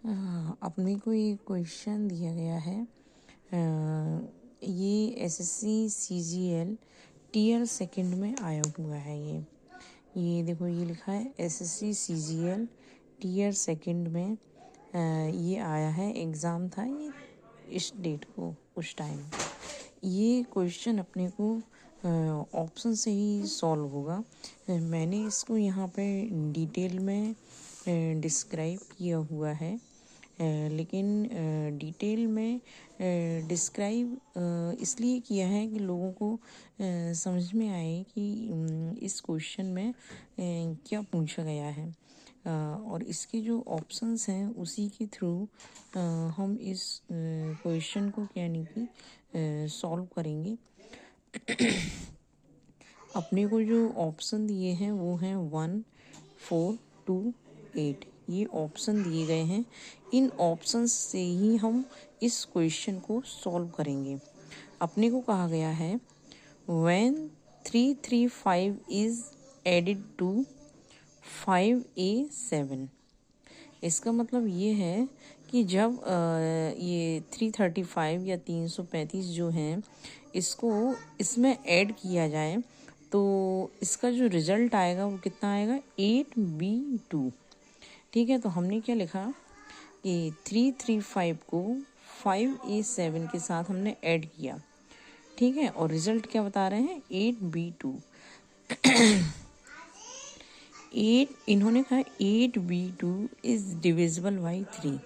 अपने को ये क्वेश्चन दिया गया है। ये एसएससी सीजीएल टीयर सेकंड में आया हुआ है। ये देखो, ये लिखा है एसएससी सीजीएल टीयर सेकंड में ये आया है। एग्ज़ाम था ये इस डेट को, उस टाइम। ये क्वेश्चन अपने को ऑप्शन से ही सॉल्व होगा। मैंने इसको यहाँ पे डिटेल में डिस्क्राइब किया हुआ है, लेकिन डिटेल में डिस्क्राइब इसलिए किया है कि लोगों को समझ में आए कि इस क्वेश्चन में क्या पूछा गया है, और इसके जो ऑप्शंस हैं उसी के थ्रू हम इस क्वेश्चन को यानी कि सॉल्व करेंगे। अपने को जो ऑप्शन दिए हैं वो हैं 1, 4, 2, 8। ये ऑप्शन दिए गए हैं। इन ऑप्शंस से ही हम इस क्वेश्चन को सॉल्व करेंगे। अपने को कहा गया है when 335 is added to 5a7। इसका मतलब ये है कि जब ये 335 या 335 जो हैं इसको इसमें ऐड किया जाए तो इसका जो रिज़ल्ट आएगा वो कितना आएगा, 8b2। ठीक है, तो हमने क्या लिखा कि 335 को 5a7 के साथ हमने ऐड किया। ठीक है, और रिज़ल्ट क्या बता रहे हैं, 8b2। 8 इन्होंने कहा 8b2 इज़ डिविजिबल बाई 3।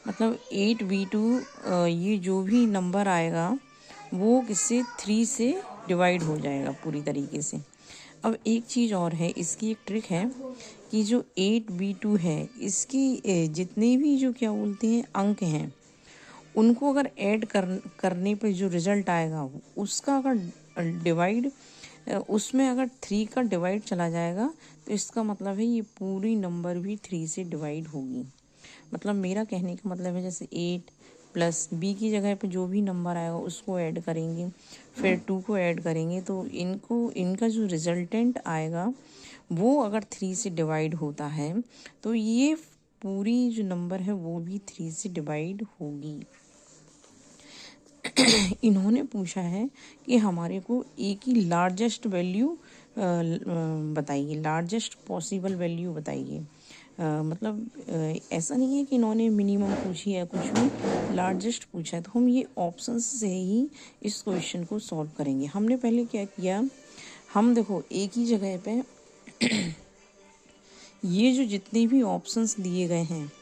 मतलब 8b2 ये जो भी नंबर आएगा वो किससे, 3 से डिवाइड हो जाएगा पूरी तरीके से। अब एक चीज़ और है, इसकी एक ट्रिक है कि जो 8b2 है इसकी जितने भी जो क्या बोलते हैं अंक हैं उनको अगर ऐड करने पे जो रिज़ल्ट आएगा उसका अगर डिवाइड उसमें अगर 3 का डिवाइड चला जाएगा तो इसका मतलब है ये पूरी नंबर भी 3 से डिवाइड होगी। मतलब मेरा कहने का मतलब है जैसे 8 प्लस b की जगह पे जो भी नंबर आएगा उसको ऐड करेंगे, फिर 2 को ऐड करेंगे, तो इनका जो रिजल्टेंट आएगा वो अगर 3 से डिवाइड होता है तो ये पूरी जो नंबर है वो भी 3 से डिवाइड होगी। इन्होंने पूछा है कि हमारे को ए की लार्जेस्ट वैल्यू बताइए, लार्जेस्ट पॉसिबल वैल्यू बताइए। मतलब ऐसा नहीं है कि इन्होंने मिनिमम पूछी है, कुछ भी लार्जेस्ट पूछा है। तो हम ये ऑप्शंस से ही इस क्वेश्चन को सॉल्व करेंगे। हमने पहले क्या किया, हम देखो एक ही जगह पे ये जो जितने भी ऑप्शंस दिए गए हैं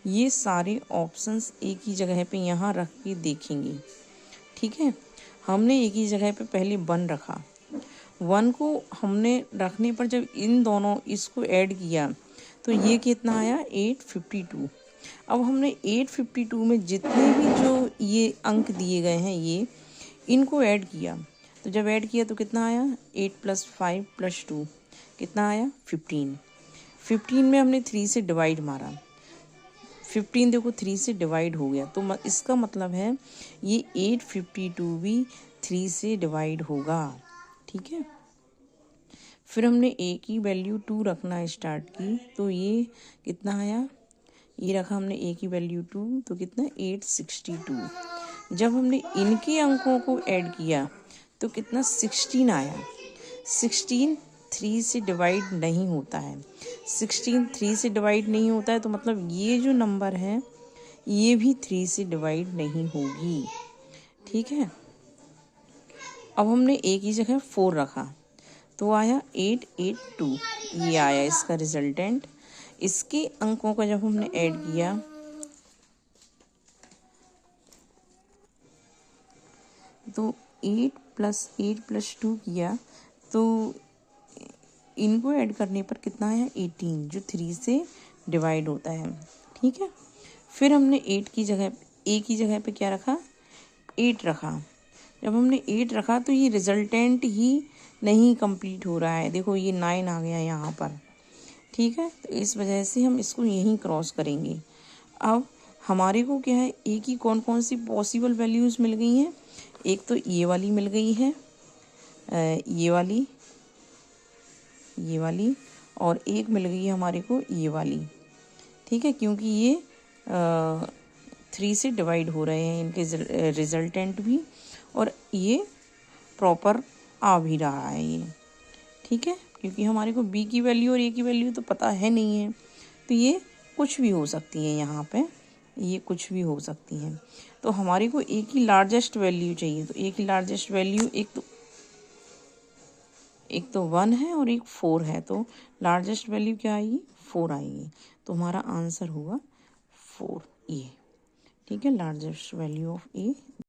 ये सारे ऑप्शंस एक ही जगह पे यहाँ रख के देखेंगे। ठीक है, हमने एक ही जगह पे पहले 1 रखा। 1 को हमने रखने पर जब इन दोनों इसको ऐड किया तो ये कितना आया, 852। अब हमने 852 में जितने भी जो ये अंक दिए गए हैं ये इनको ऐड किया, तो जब ऐड किया तो कितना आया, 8 + 5 + 2 कितना आया, 15। 15 में हमने 3 से डिवाइड मारा, 15 देखो 3 से डिवाइड हो गया, तो इसका मतलब है ये 852 भी 3 से डिवाइड होगा। ठीक है, फिर हमने ए की वैल्यू 2 रखना स्टार्ट की, तो ये कितना आया, ये रखा हमने ए की वैल्यू 2, तो कितना 862। जब हमने इनके अंकों को ऐड किया तो कितना 16 आया। 16 3 से डिवाइड नहीं होता है। 16 3 से डिवाइड नहीं होता है तो मतलब ये जो नंबर है ये भी 3 से डिवाइड नहीं होगी। ठीक है, अब हमने एक ही जगह 4 रखा तो आया 882। ये आया इसका रिजल्टेंट। इसके अंकों का जब हमने ऐड किया तो 8 + 8 + 2 किया तो इनको ऐड करने पर कितना आया, 18, जो 3 से डिवाइड होता है। ठीक है, फिर हमने 8 की जगह ए की जगह पे क्या रखा, 8 रखा। जब हमने 8 रखा तो ये रिजल्टेंट ही नहीं कंप्लीट हो रहा है, देखो ये 9 आ गया यहाँ पर। ठीक है, तो इस वजह से हम इसको यहीं क्रॉस करेंगे। अब हमारे को क्या है, ए की कौन कौन सी पॉसिबल वैल्यूज़ मिल गई हैं, एक तो ये वाली मिल गई है, ये वाली, और एक मिल गई है हमारे को ये वाली। ठीक है, क्योंकि ये 3 से डिवाइड हो रहे हैं इनके रिजल्टेंट भी, और ये प्रॉपर आ भी रहा है ये, ठीक है, क्योंकि हमारे को b की वैल्यू और a की वैल्यू तो पता है नहीं है, तो ये कुछ भी हो सकती है, यहाँ पे ये कुछ भी हो सकती हैं। तो हमारे को a की लार्जेस्ट वैल्यू चाहिए, तो a की लार्जेस्ट वैल्यू एक तो 1 है और एक 4 है, तो लार्जेस्ट वैल्यू क्या आएगी, 4 आएगी। तो हमारा आंसर होगा 4 ये, ठीक है, लार्जेस्ट वैल्यू ऑफ ए